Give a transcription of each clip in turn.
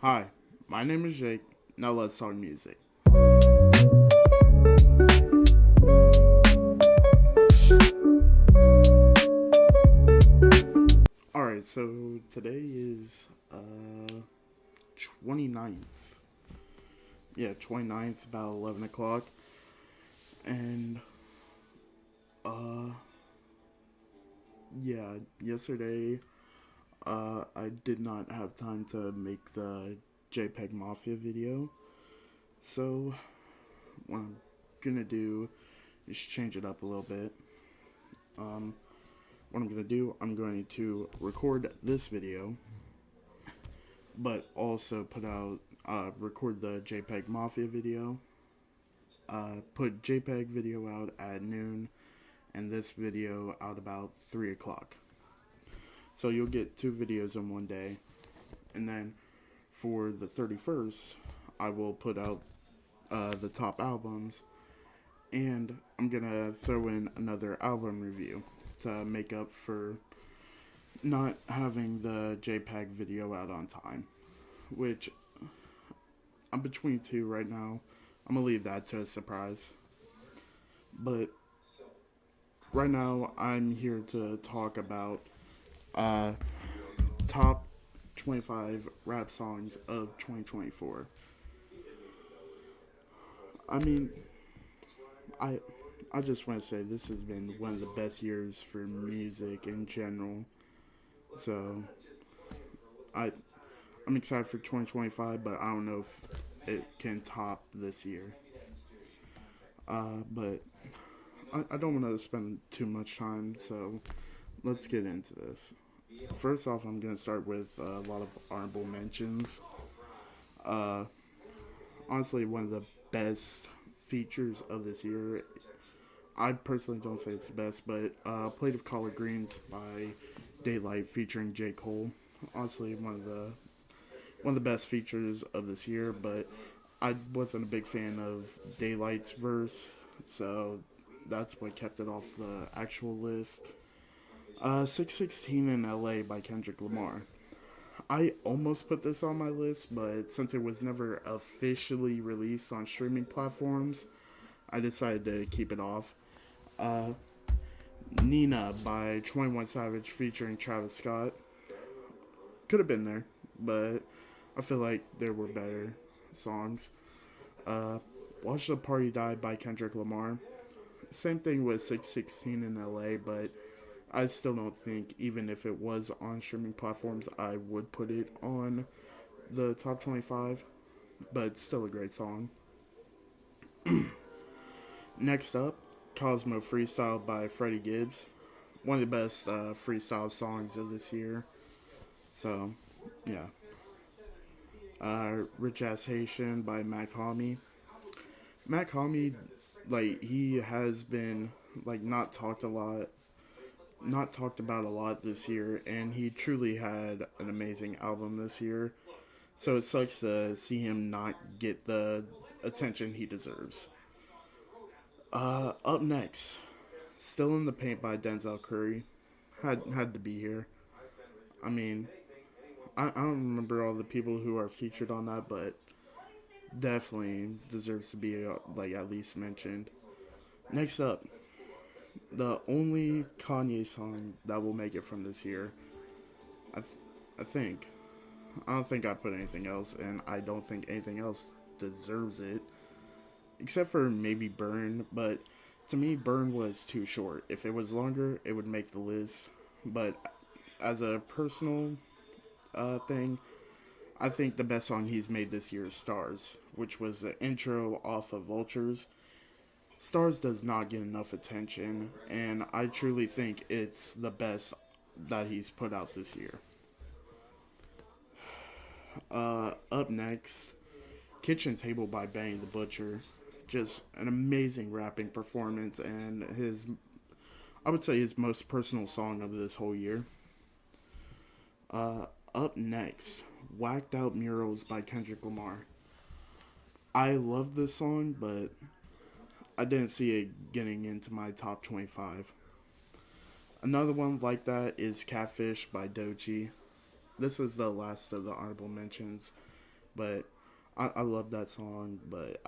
Hi, my name is Jake. Now let's talk music. Alright, so today is 29th. Yeah, 29th, about 11 o'clock. And uh yeah, yesterday I did not have time to make the JPEG Mafia video. So what I'm gonna do is change it up a little bit. Um what I'm gonna do, I'm going to record this video but also record the JPEG Mafia video, put JPEG video out at noon, and this video out about 3 o'clock. So you'll get two videos in one day. And then for the 31st, I will put out the top albums, and I'm gonna throw in another album review to make up for not having the JPEG video out on time, which I'm between two right now. I'm gonna leave that to a surprise. But right now, I'm here to talk about uh, top 25 rap songs of 2024. I mean, I I just want to say this has been one of the best years for music in general. So I I'm excited for 2025, but I don't know if it can top this year. But I don't want to spend too much time, so let's get into this. First off, I'm gonna start with a lot of honorable mentions. Uh, Honestly, one of the best features of this year. I personally don't say it's the best, but "Plate of Collard Greens" by Daylight featuring J. Cole. Honestly, one of the best features of this year. But I wasn't a big fan of Daylight's verse, so that's what kept it off the actual list. 616 in LA by Kendrick Lamar. I almost put this on my list, but since it was never officially released on streaming platforms, I decided to keep it off. Uh, Nina by 21 Savage featuring Travis Scott. Could have been there, but I feel like there were better songs. Uh, Watch the Party Die by Kendrick Lamar. Same thing with 616 in LA, but I still don't think, even if it was on streaming platforms, I would put it on the top 25, but still a great song. Next up, Cosmo Freestyle by Freddie Gibbs. One of the best freestyle songs of this year. So, yeah. Rich Ass Haitian by Mac Homie. Mac Homie, like, he has been, like, not talked about a lot this year, and he truly had an amazing album this year. So it sucks to see him not get the attention he deserves. Up next, Still in the Paint by Denzel Curry. Had to be here. I mean, I don't remember all the people who are featured on that, but definitely deserves to be like at least mentioned. Next up, the only Kanye song that will make it from this year. I, th- I think. I don't think I put anything else, and I don't think anything else deserves it, except for maybe Burn. But to me, Burn was too short. If it was longer, it would make the list. But as a personal thing, I think the best song he's made this year is Stars, which was the intro off of Vultures. Stars does not get enough attention, and I truly think it's the best that he's put out this year. Up next, Kitchen Table by Benny the Butcher. Just an amazing rapping performance, and I would say, his most personal song of this whole year. Up next, Whacked Out Murals by Kendrick Lamar. I love this song, but I didn't see it getting into my top 25. Another one like that is Catfish by Doechii. This is the last of the honorable mentions. but I love that song. But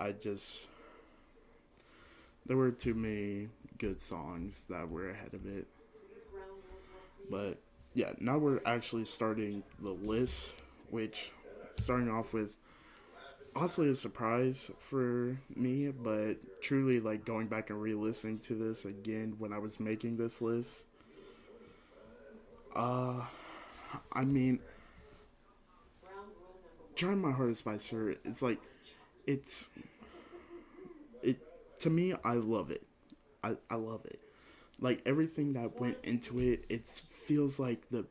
there were too many good songs that were ahead of it. But yeah, now we're actually starting the list, which starting off with honestly a surprise for me, but truly like going back and re-listening to this again when I was making this list. Uh, I mean, trying my hardest by Sir. It's like it's it to me. I love it. I love it. Like everything that went into it, it feels like the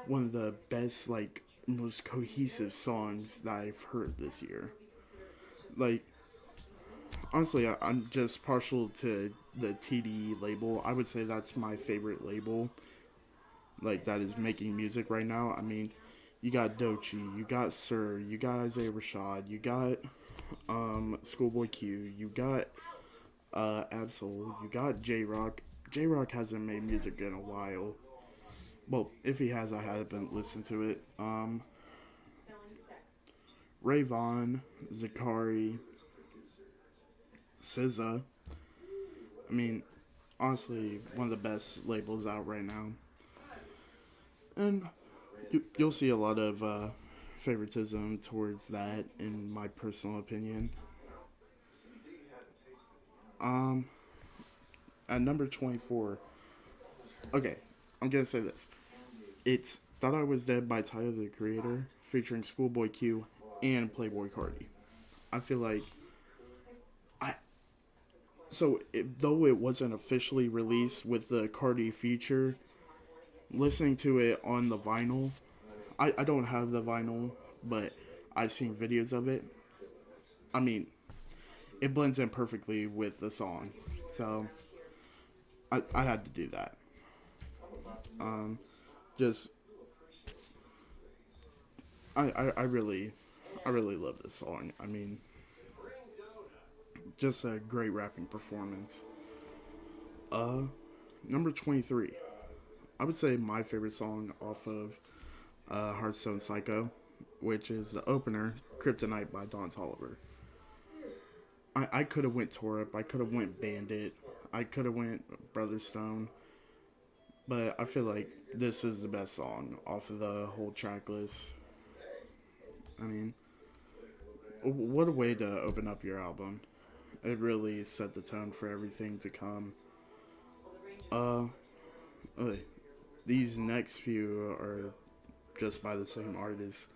one of the best like most cohesive songs that I've heard this year. Like honestly, I'm just partial to the TDE label. I would say that's my favorite label, like that is making music right now. I mean, you got Dochi, you got Sir, you got Isaiah Rashad, you got Schoolboy Q, you got Absol, you got J Rock. J Rock hasn't made music in a while. Well, if he has, I haven't listened to it. Ray Vaughn, Zakari, SZA. I mean, honestly, one of the best labels out right now. And you'll see a lot of favoritism towards that, in my personal opinion. Um, at number 24, okay, I'm gonna say this. It's Thought I Was Dead by Tyler the Creator, featuring Schoolboy Q and Playboy Cardi. I feel like I though it wasn't officially released with the Cardi feature, listening to it on the vinyl, I don't have the vinyl, but I've seen videos of it. I mean, it blends in perfectly with the song, so I had to do that. Um, just I really love this song. I mean, just a great rapping performance. Uh, Number 23. I would say my favorite song off of Hearthstone Psycho, which is the opener, Kryptonite by Don Toliver. I could have went Torip, I could have went Bandit, I could have went Brother Stone, but I feel like this is the best song off of the whole track list. I mean, what a way to open up your album. It really set the tone for everything to come. Uh, uh these next few are just by the same artist.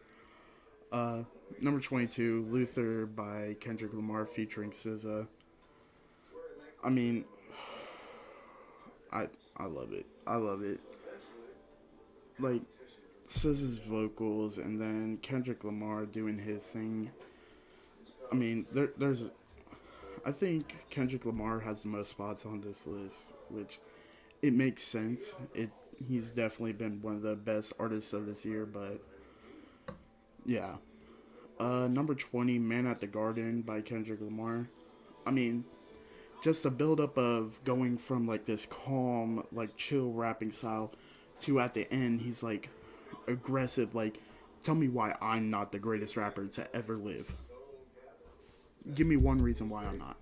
Uh, Number 22, Luther by Kendrick Lamar featuring SZA. I mean, I I love it. I love it. Like SZA's vocals and then Kendrick Lamar doing his thing. I mean, there's I think Kendrick Lamar has the most spots on this list, which it makes sense. He's definitely been one of the best artists of this year, but yeah. Number 20, Man at the Garden by Kendrick Lamar. I mean, just the buildup of going from like this calm, like chill rapping style to at the end, he's like aggressive, like, tell me why I'm not the greatest rapper to ever live. Give me one reason why I'm not.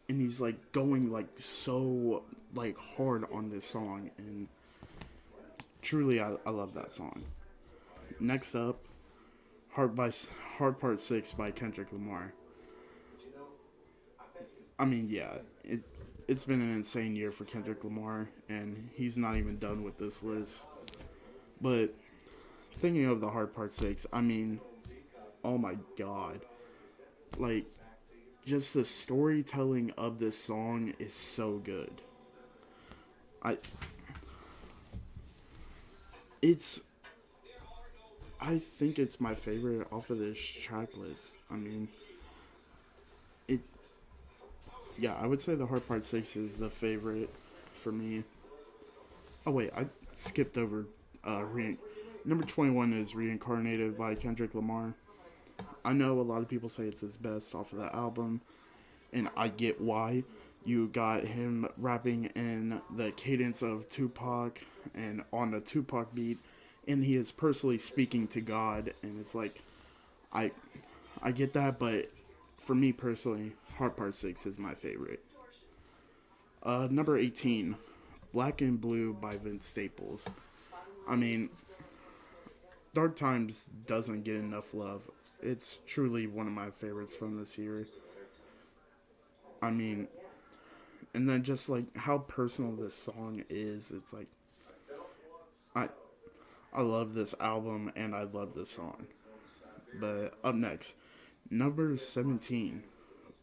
And he's like going like so like hard on this song, and truly I love that song. Next up, Hard by Hard Part 6 by Kendrick Lamar. I mean, yeah, it's been an insane year for Kendrick Lamar, and he's not even done with this list. But thinking of the Hard Part 6, I mean, oh my god. Like, just the storytelling of this song is so good. I it's I think it's my favorite off of this track list. I mean, it yeah, I would say the Hard Part 6 is the favorite for me. Oh wait, I skipped over number 21 is Reincarnated by Kendrick Lamar. I know a lot of people say it's his best off of the album, and I get why. You got him rapping in the cadence of Tupac and on the Tupac beat, and he is personally speaking to God, and it's like I I get that, but for me personally, Heart Part 6 is my favorite. Number 18, Black and Blue by Vince Staples. I mean, Dark Times doesn't get enough love. It's truly one of my favorites from this year. I mean, and then just like how personal this song is, it's like I I love this album and I love this song. But up next, number 17,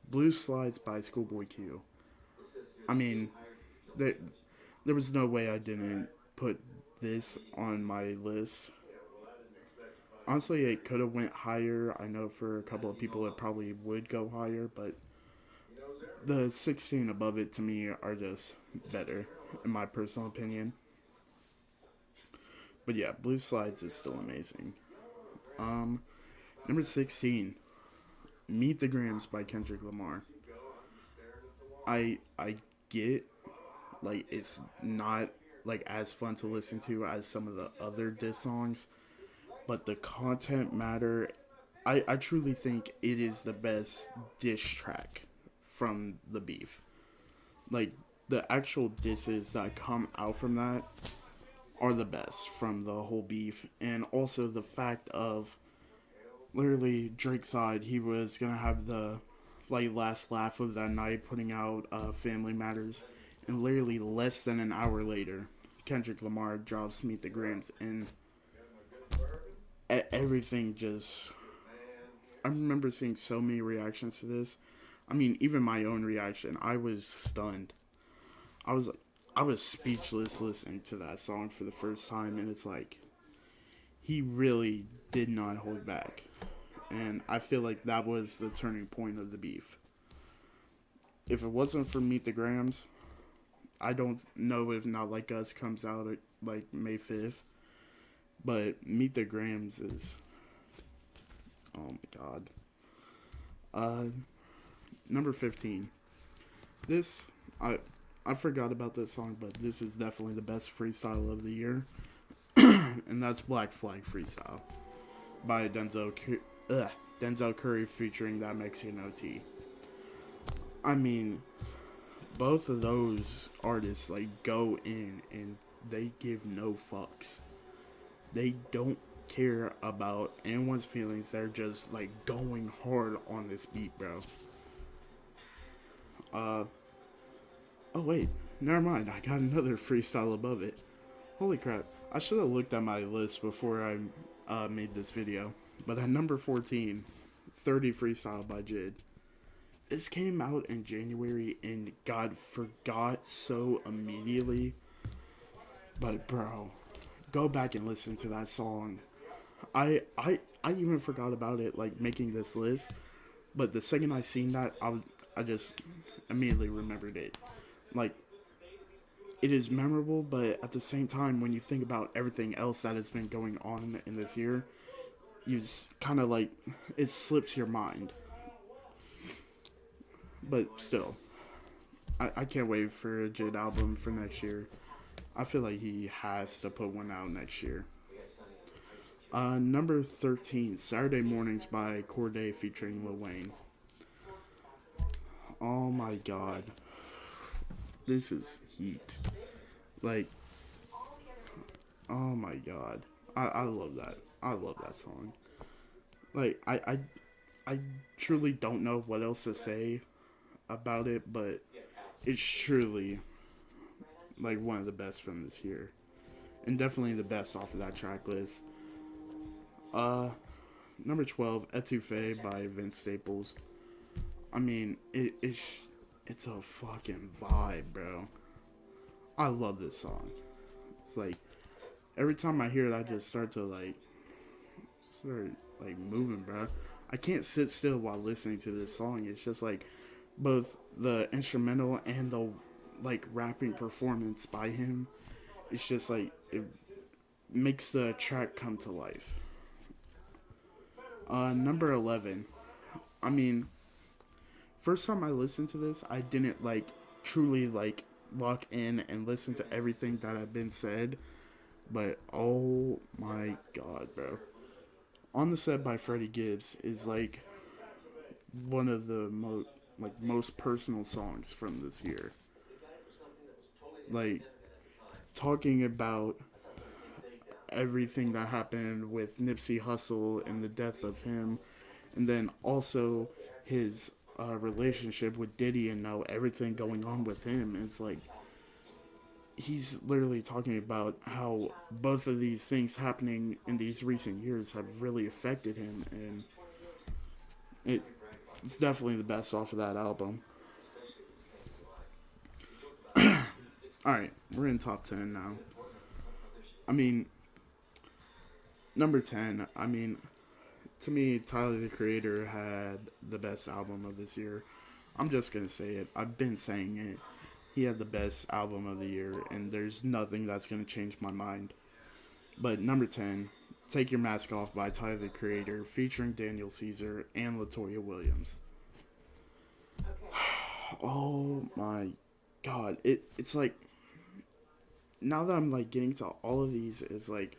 Blue Slides by Schoolboy Q. I mean, there there was no way I didn't put this on my list. Honestly, it could have went higher. I know for a couple of people it probably would go higher, but the 16 above it to me are just better, in my personal opinion. But yeah, Blue Slides is still amazing. Um, Number 16, Meet the Grams by Kendrick Lamar. I get like it's not like as fun to listen to as some of the other diss songs, but the content matter. I truly think it is the best diss track from the beef. Like the actual disses that come out from that are the best from the whole beef, and also the fact of literally Drake thought he was gonna have the like last laugh of that night, putting out Family Matters, and literally less than an hour later, Kendrick Lamar drops Meet the Grams, and everything just. I remember seeing so many reactions to this. I mean, even my own reaction, I was stunned. I was I was speechless listening to that song for the first time, and it's like he really did not hold back. And I feel like that was the turning point of the beef. If it wasn't for Meet the Grams, I don't know if Not Like Us comes out at like May 5th, but Meet the Grams is, oh my god. Uh, Number 15. This, I I forgot about this song, but this is definitely the best freestyle of the year, and that's Black Flag Freestyle by Denzel Curry featuring that Mexican OT. I mean, both of those artists like go in and they give no fucks. They don't care about anyone's feelings. They're just like going hard on this beat, bro. Uh oh wait, never mind. I got another freestyle above it. Holy crap! I should have looked at my list before I made this video. But at number 14, 30 freestyle by Jid. This came out in January and got forgot so immediately. But bro, go back and listen to that song. I even forgot about it like making this list, but the second I seen that, I just immediately remembered it. Like it is memorable, but at the same time, when you think about everything else that has been going on in this year, you kind of like it slips your mind. But still, I can't wait for a Jid album for next year. I feel like he has to put one out next year. Number 13, Saturday Mornings by Corday featuring Lil Wayne. Oh my god. This is heat. Like, oh my god. I love that. I love that song. Like, I truly don't know what else to say about it, but it's truly like one of the best from this year. And definitely the best off of that track list. Uh, Number 12, Etouffee by Vince Staples. I mean, it's a fucking vibe, bro. I love this song. It's like every time I hear it, I just start like moving, bro. I can't sit still while listening to this song. It's just like both the instrumental and the like rapping performance by him. It's just like it makes the track come to life. Number 11. I mean, first time I listened to this, I didn't like truly like lock in and listen to everything that had been said. But oh my god, bro. On the Set by Freddie Gibbs is like one of the most personal songs from this year. Like talking about everything that happened with Nipsey Hussle and the death of him, and then also his relationship with Diddy and now everything going on with him is like he's literally talking about how both of these things happening in these recent years have really affected him, and it's definitely the best off of that album. All right, we're in top 10 now. I mean, number 10. I mean, to me, Tyler the Creator had the best album of this year. I'm just gonna say it. I've been saying it. He had the best album of the year, and there's nothing that's gonna change my mind. But number 10, Take Your Mask Off by Tyler the Creator, featuring Daniel Caesar and Latoya Williams. Oh my god. It's like now that I'm like getting to all of these, it's like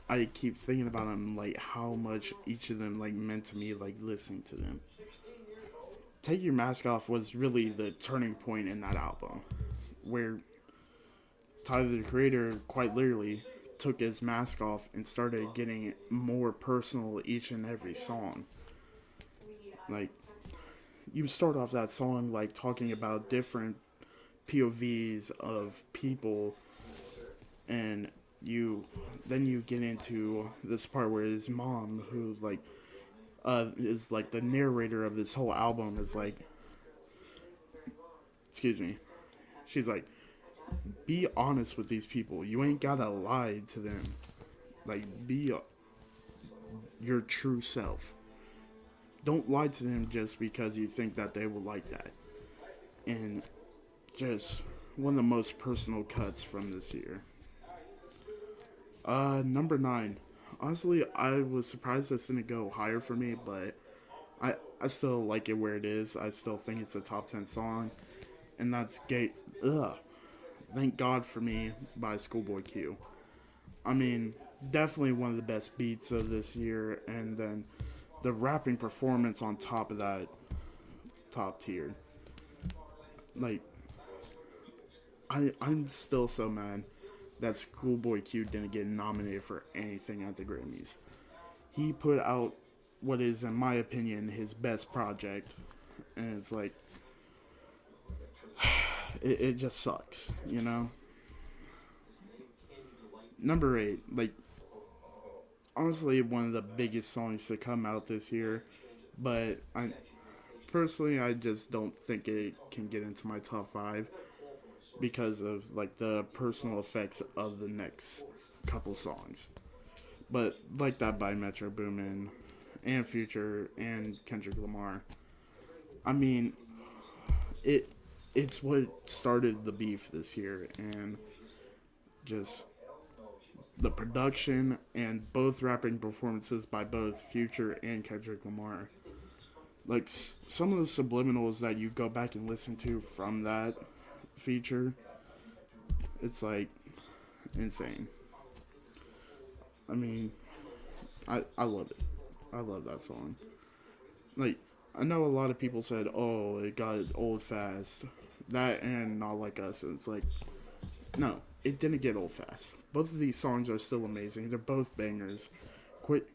I keep thinking about them, like how much each of them like meant to me, like listening to them. Take Your Mask Off was really the turning point in that album, where Tyler the Creator quite literally took his mask off and started getting more personal each and every song. Like you start off that song like talking about different POVs of people, and you get into this part where his mom, who like is like the narrator of this whole album, is like, excuse me, she's like, be honest with these people. You ain't gotta lie to them. Like, be your true self. Don't lie to them just because you think that they will like that. And just one of the most personal cuts from this year. Number 9. Honestly, I was surprised this didn't go higher for me, but I still like it where it is. I still think it's a top 10 song, and that's Gate. Ugh. Thank God for Me by Schoolboy Q. I mean, definitely one of the best beats of this year, and then the rapping performance on top of that, top tier. Like, I'm still so mad that Schoolboy Q didn't get nominated for anything at the Grammys. He put out what is, in my opinion, his best project, and it's like, it just sucks, you know? Number 8, like, honestly, one of the biggest songs to come out this year, but I just don't think it can get into my top 5 because of like the personal effects of the next couple songs. But like that by Metro Boomin and Future and Kendrick Lamar. I mean, it it's what started the beef this year, and just the production and both rapping performances by both Future and Kendrick Lamar. Like some of the subliminals that you go back and listen to from that feature, it's like insane. I mean, I love it. I love that song. Like, I know a lot of people said, "Oh, it got old fast." That and Not Like Us. It's like, no, it didn't get old fast. Both of these songs are still amazing. They're both bangers. Quit,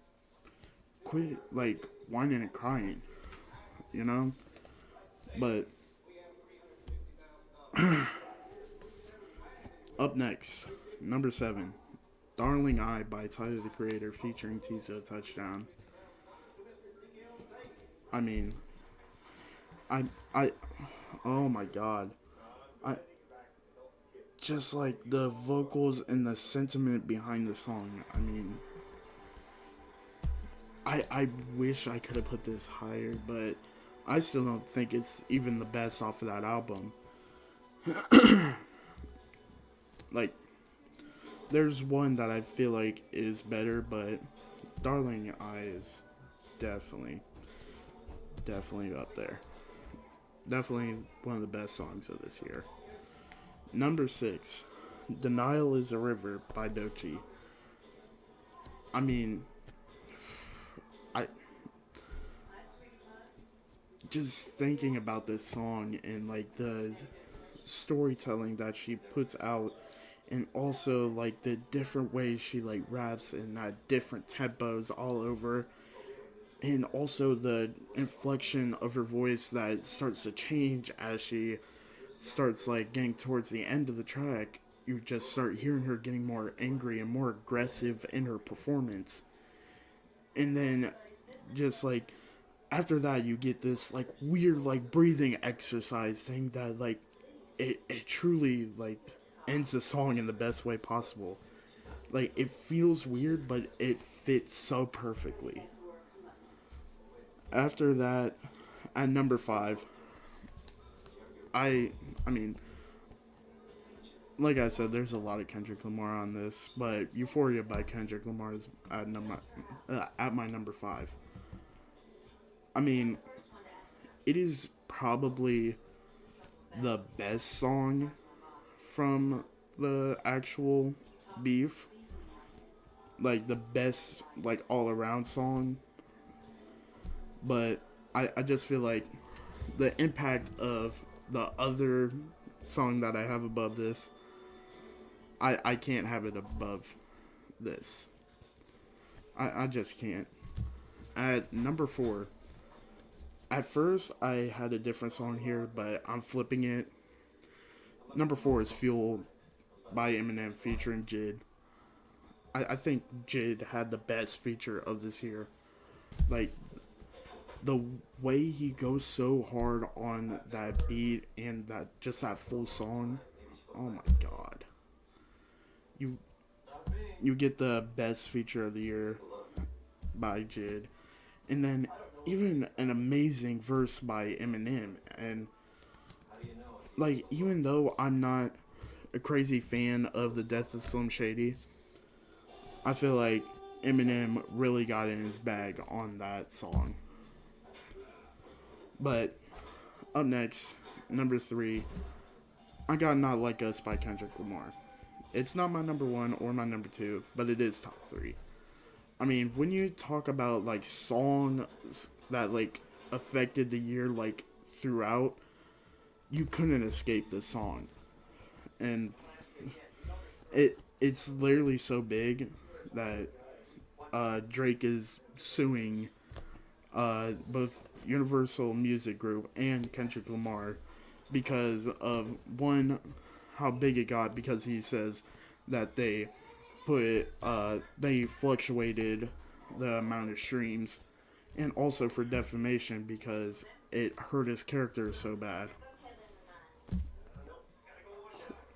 quit, like whining and crying, you know. But up next, number 7, "Darling I" by Tyler the Creator featuring Tizo Touchdown. I mean, I, oh my god, I just like the vocals and the sentiment behind the song. I mean, I wish I could have put this higher, but I still don't think it's even the best off of that album. Like, there's one that I feel like is better, but Darling I is definitely, definitely up there. Definitely one of the best songs of this year. Number 6, Denial is a River by Doechii. I mean, just thinking about this song and like the storytelling that she puts out, and also like the different ways she like raps and that different tempos all over, and also the inflection of her voice that starts to change as she starts like getting towards the end of the track. You just start hearing her getting more angry and more aggressive in her performance, and then just like after that you get this like weird like breathing exercise thing that like it truly like ends the song in the best way possible. Like it feels weird, but it fits so perfectly. After that, at number five, I I mean, like I said, there's a lot of Kendrick Lamar on this, but Euphoria by Kendrick Lamar is at my number five. I mean, it is probably the best song from the actual beef, like the best like all around song. But I just feel like the impact of the other song that I have above this, I can't have it above this. I just can't. At number four, at first I had a different song here, but I'm flipping it. Number four is Fuel by Eminem featuring Jid. I think Jid had the best feature of this year. Like the way he goes so hard on that beat and that just that full song. Oh my god. You you get the best feature of the year by Jid. And then even an amazing verse by Eminem. And like even though I'm not a crazy fan of the death of Slim Shady, I feel like Eminem really got in his bag on that song. But up next, number three, I got Not Like Us by Kendrick Lamar. It's not my number one or my number two, but it is top three. I mean, when you talk about like songs that like affected the year like throughout, you couldn't escape this song. And it's literally so big that Drake is suing both Universal Music Group and Kendrick Lamar because of one, how big it got, because he says that they fluctuated the amount of streams, and also for defamation because it hurt his character so bad.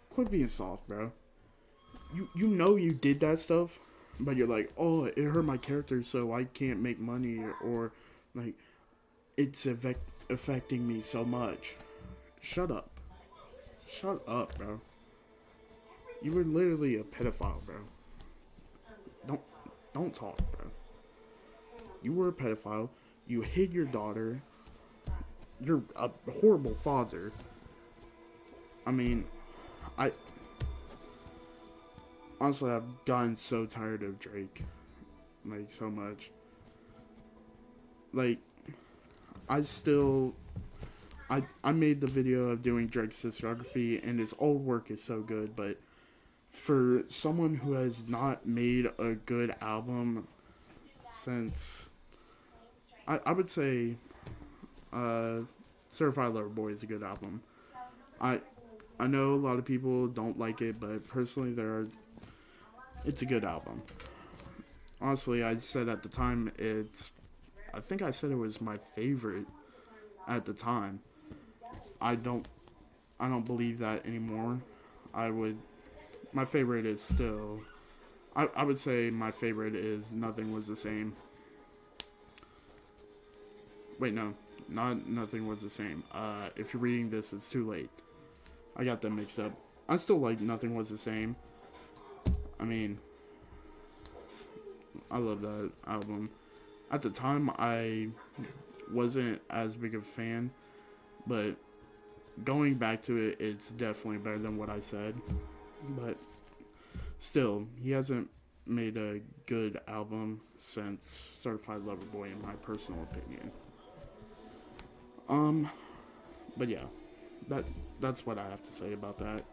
Quit being soft, bro. You know you did that stuff, but you're like, oh, it hurt my character, so I can't make money, or like it's affecting me so much. Shut up. Shut up, bro. You were literally a pedophile, bro. Don't don't talk, bro. You were a pedophile. You hid your daughter. You're a horrible father. I mean, I honestly I've gotten so tired of Drake, like so much. Like I still I made the video of doing Drake's discography, and his old work is so good, but for someone who has not made a good album since, I would say uh, Certified Lover Boy is a good album. I I know a lot of people don't like it, but personally, it's a good album. Honestly, I said at the time I think I said it was my favorite at the time. I don't I don't believe that anymore. I would my favorite is still I would say my favorite is Nothing Was the Same. Wait, no, not Nothing Was the Same. If you're reading this, it's too late. I got them mixed up. I still like Nothing Was the Same. I mean, I love that album. At the time, I wasn't as big of a fan, but going back to it, it's definitely better than what I said. But still, he hasn't made a good album since Certified Lover Boy, in my personal opinion. But yeah, that's what I have to say about that.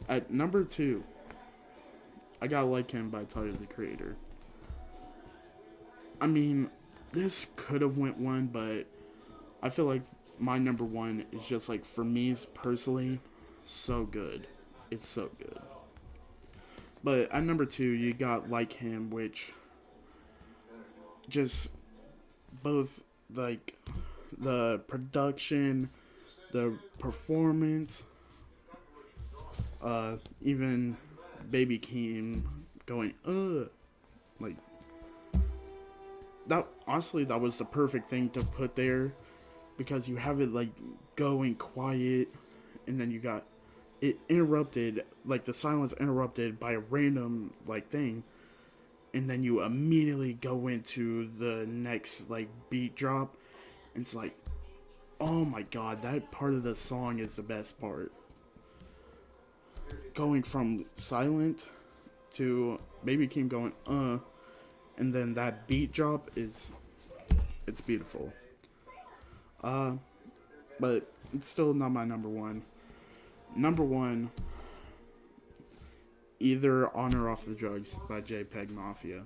At number 2, I got Like Him by Tyler, the Creator. I mean, this could have went 1, but I feel like my number 1 is just like, for me personally, so good. It's so good. But at number 2, you got Like Him, which just both like the production, the performance, even Baby Keem going like that. Honestly, that was the perfect thing to put there, because you have it like going quiet, and then you got it interrupted, like the silence interrupted by a random like thing, and then you immediately go into the next like beat drop. It's like, oh my god, that part of the song is the best part. Going from silent to Baby Keem going and then that beat drop it's beautiful. But it's still not my number 1. Number 1, either On or Off the Drugs by JPEG Mafia.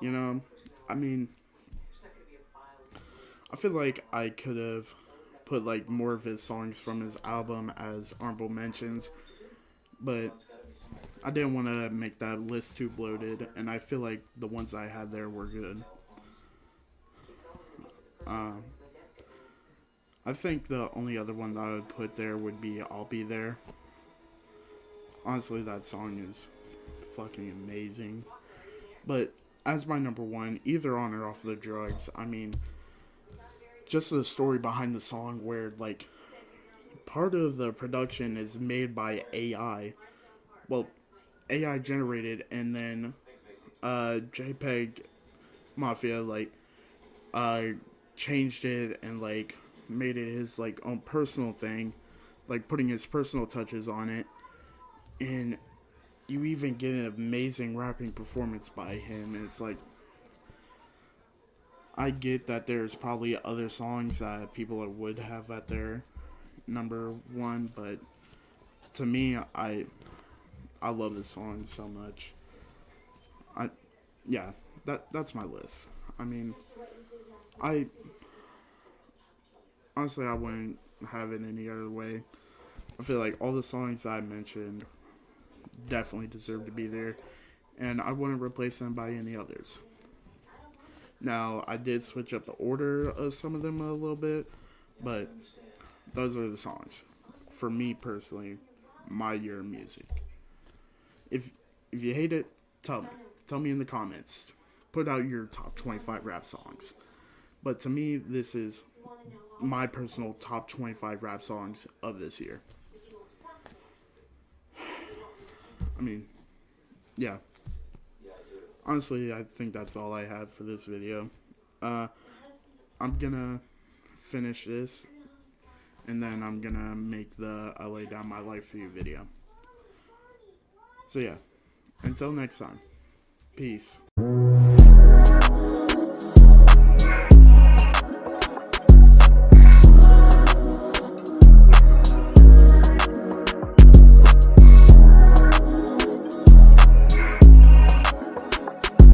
You know, I mean, I feel like I could have put like more of his songs from his album as honorable mentions, but I didn't want to make that list too bloated, and I feel like the ones I had there were good. I think the only other one that I would put there would be I'll Be There. Honestly, that song is fucking amazing. But as my number 1, either On or Off the Drugs, I mean, just the story behind the song, where like part of the production is made by AI. Well, AI generated, and then JPEG Mafia like changed it and like made it his like own personal thing, like putting his personal touches on it, and you even get an amazing rapping performance by him. And it's like, I get that there's probably other songs that people would have at their number 1, but to me, I love this song so much. Yeah, that's my list. I mean, I honestly, I wouldn't have it any other way. I feel like all the songs I mentioned definitely deserve to be there, and I wouldn't replace them by any others. Now, I did switch up the order of some of them a little bit, but those are the songs. For me personally, my year of music. If you hate it, tell me. Tell me in the comments. Put out your top 25 rap songs. But to me, this is my personal top 25 rap songs of this year. I mean, yeah. Honestly, I think that's all I have for this video. I'm gonna finish this, and then I'm gonna make the I Lay Down My Life For You video. So yeah, until next time, peace.